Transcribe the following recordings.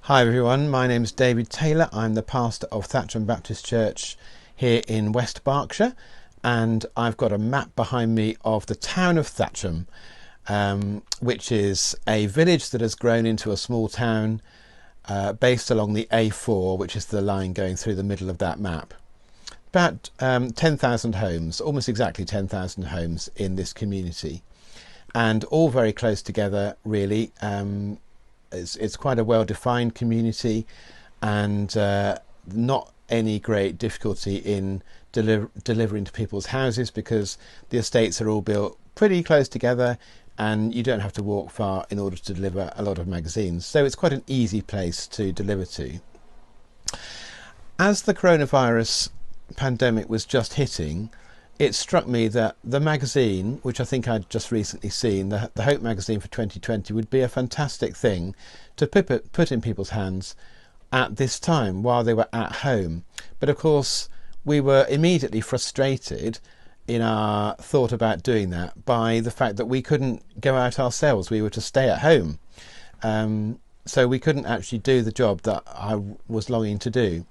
Hi everyone, my name's David Taylor. I'm the pastor of Thatcham Baptist Church here in West Berkshire, and I've got a map behind me of the town of Thatcham, which is a village that has grown into a small town based along the A4, which is the line going through the middle of that map. About 10,000 homes, almost exactly 10,000 homes in this community, and all very close together really. It's quite a well-defined community, and not any great difficulty in delivering to people's houses, because the estates are all built pretty close together and you don't have to walk far in order to deliver a lot of magazines. So it's quite an easy place to deliver to. As the coronavirus pandemic was just hitting, it struck me that the magazine, which I think I'd just recently seen, the Hope magazine for 2020, would be a fantastic thing to put in people's hands at this time while they were at home. But of course, we were immediately frustrated in our thought about doing that by the fact that we couldn't go out ourselves. We were to stay at home. So we couldn't actually do the job that I was longing to do.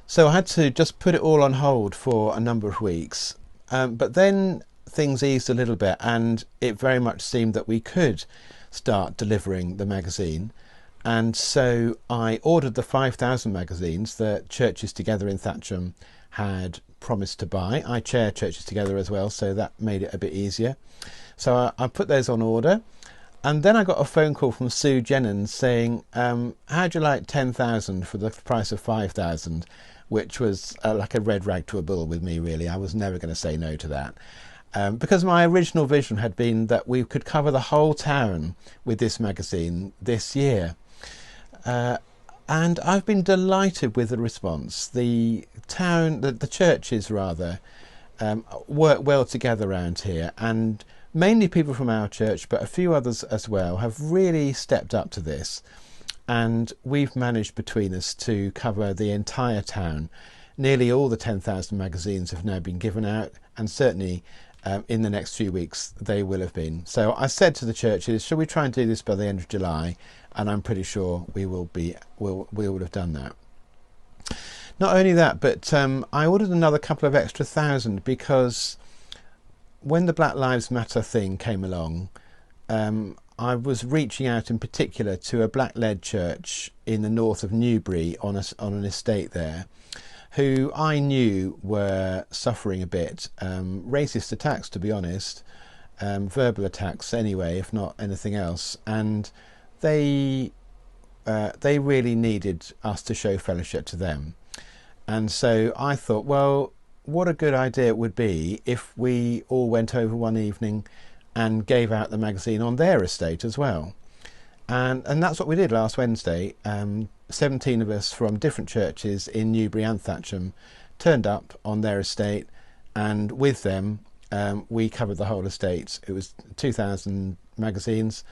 So I had to just put it all on hold for a number of weeks. But then things eased a little bit, and it very much seemed that we could start delivering the magazine. And so I ordered the 5,000 magazines that Churches Together in Thatcham had promised to buy. I chair Churches Together as well, so that made it a bit easier. So I put those on order. And then I got a phone call from Sue Jennings saying, how'd you like 10,000 for the price of 5,000? Which was like a red rag to a bull with me, really. I was never going to say no to that. Because my original vision had been that we could cover the whole town with this magazine this year. And I've been delighted with the response. The churches rather, work well together around here, and mainly people from our church, but a few others as well, have really stepped up to this. And we've managed between us to cover the entire town. Nearly all the 10,000 magazines have now been given out, and certainly in the next few weeks they will have been. So I said to the churches, shall we try and do this by the end of July? And I'm pretty sure we will have done that. Not only that, but I ordered another couple of extra thousand, because when the Black Lives Matter thing came along, I was reaching out in particular to a black-led church in the north of Newbury on an estate there, who I knew were suffering a bit. Racist attacks, to be honest, verbal attacks anyway, if not anything else. And they really needed us to show fellowship to them. And so I thought, well, what a good idea it would be if we all went over one evening and gave out the magazine on their estate as well. And that's what we did last Wednesday. 17 of us from different churches in Newbury and Thatcham turned up on their estate, and with them we covered the whole estate. It was 2,000 magazines.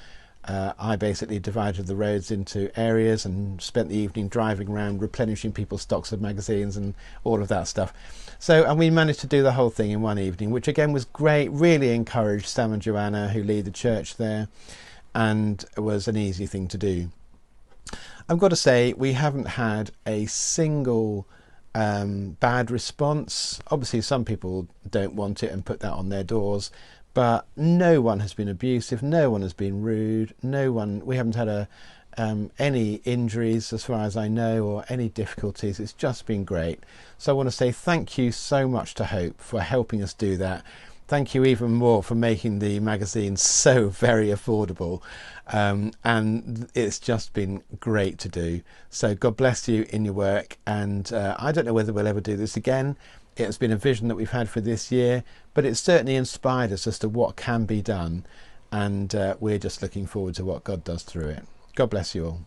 I basically divided the roads into areas and spent the evening driving around replenishing people's stocks of magazines and all of that stuff. So, and we managed to do the whole thing in one evening, which again was great. Really encouraged Sam and Joanna, who lead the church there, and it was an easy thing to do. I've got to say, we haven't had a single bad response. Obviously some people don't want it and put that on their doors, but no one has been abusive, no one has been rude, we haven't had any injuries as far as I know, or any difficulties. It's just been great. So I want to say thank you so much to Hope for helping us do that. Thank you even more for making the magazine so very affordable. And it's just been great to do. So God bless you in your work. And I don't know whether we'll ever do this again. It's been a vision that we've had for this year, but it's certainly inspired us as to what can be done. And we're just looking forward to what God does through it. God bless you all.